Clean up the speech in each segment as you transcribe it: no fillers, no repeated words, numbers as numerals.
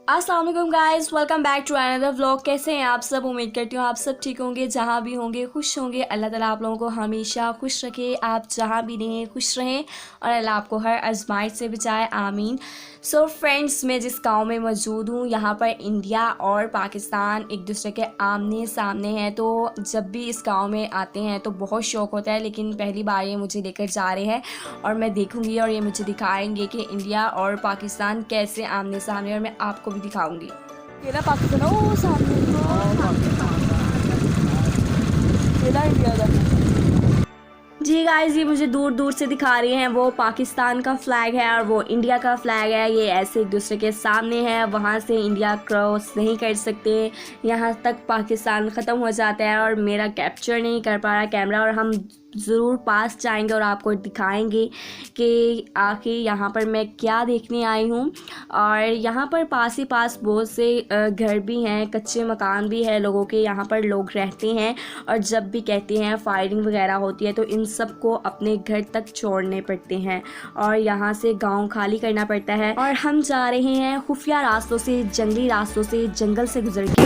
अस्सलाम वालेकुम guys, welcome back to another vlog. कैसे हैं आप सब? उम्मीद करती हूँ आप सब ठीक होंगे, जहाँ भी होंगे खुश होंगे। अल्लाह ताला आप लोगों को हमेशा खुश रखे, आप जहाँ भी रहें खुश रहें और अल्लाह आपको हर आजमाइश से बचाए, आमीन। सो फ्रेंड्स, मैं जिस गांव में मौजूद हूँ यहाँ पर इंडिया और पाकिस्तान एक दूसरे के आमने सामने हैं। तो जब भी इस गांव में आते हैं तो बहुत शौक़ होता है, लेकिन पहली बार ये मुझे लेकर जा रहे हैं और मैं देखूँगी और ये मुझे दिखाएंगे कि इंडिया और पाकिस्तान कैसे आमने सामने, और मैं आपको भी दिखाऊंगी। ये ना पाकिस्तान, ओ सामने इंडिया। जी गाइस, ये मुझे दूर दूर से दिखा रहे हैं, वो पाकिस्तान का फ्लैग है और वो इंडिया का फ्लैग है। ये ऐसे एक दूसरे के सामने है, वहाँ से इंडिया क्रॉस नहीं कर सकते, यहाँ तक पाकिस्तान ख़त्म हो जाता है और मेरा कैप्चर नहीं कर पा रहा कैमरा। और हम ज़रूर पास जाएंगे और आपको दिखाएंगे कि आखिर यहाँ पर मैं क्या देखने आई हूँ। और यहाँ पर पास ही पास बहुत से घर भी हैं, कच्चे मकान भी है लोगों के, यहाँ पर लोग रहते हैं। और जब भी कहते हैं फायरिंग वगैरह होती है तो इन सब को अपने घर तक छोड़ने पड़ते हैं और यहाँ से गांव खाली करना पड़ता है। और हम जा रहे हैं खुफिया रास्तों से, जंगली रास्तों से, जंगल से गुजर के।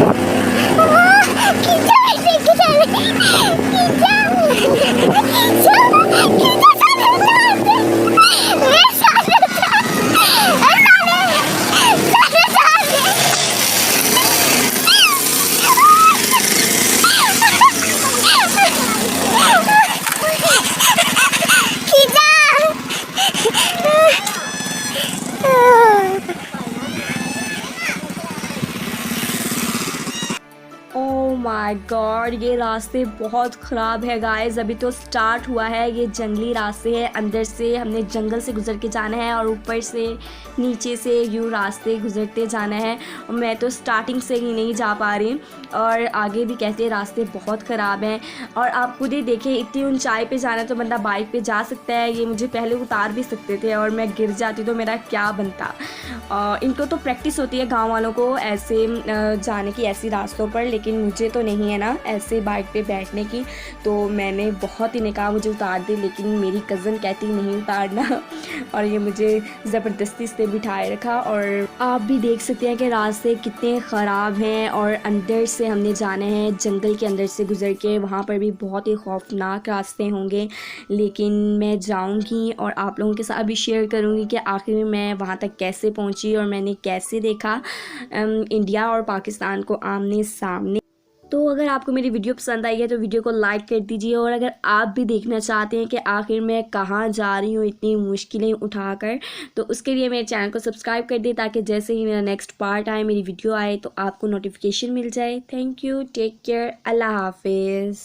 ओह माय गॉड, ये रास्ते बहुत ख़राब है गाइस। अभी तो स्टार्ट हुआ है, ये जंगली रास्ते हैं, अंदर से हमने जंगल से गुजर के जाना है और ऊपर से नीचे से यूँ रास्ते गुजरते जाना है। और मैं तो स्टार्टिंग से ही नहीं जा पा रही और आगे भी कहते हैं रास्ते बहुत ख़राब हैं। और आप खुद ही देखें, इतनी ऊंचाई पे जाना तो बंदा बाइक पे जा सकता है, ये मुझे पहले उतार भी सकते थे और मैं गिर जाती तो मेरा क्या बनता। इनको तो प्रैक्टिस होती है गाँव वालों को ऐसे जाने की, ऐसी रास्तों पर, लेकिन मुझे तो नहीं है ना ऐसे बाइक पे बैठने की। तो मैंने बहुत ही कहा मुझे उतार दे, लेकिन मेरी कज़न कहती नहीं उतारना और ये मुझे ज़बरदस्ती से बिठाए रखा। और आप भी देख सकते हैं कि रास्ते कितने ख़राब हैं और अंदर से हमने जाना है, जंगल के अंदर से गुज़र के। वहाँ पर भी बहुत ही खौफनाक रास्ते होंगे, लेकिन मैं जाऊँगी और आप लोगों के साथ भी शेयर करूँगी कि आखिर में मैं वहाँ तक कैसे पहुँची और मैंने कैसे देखा इंडिया और पाकिस्तान को आमने सामने। तो अगर आपको मेरी वीडियो पसंद आई है तो वीडियो को लाइक कर दीजिए। और अगर आप भी देखना चाहते हैं कि आखिर मैं कहाँ जा रही हूँ इतनी मुश्किलें उठाकर, तो उसके लिए मेरे चैनल को सब्सक्राइब कर दें, ताकि जैसे ही मेरा नेक्स्ट पार्ट आए, मेरी वीडियो आए, तो आपको नोटिफिकेशन मिल जाए। थैंक यू, टेक केयर, अल्लाह हाफिज़।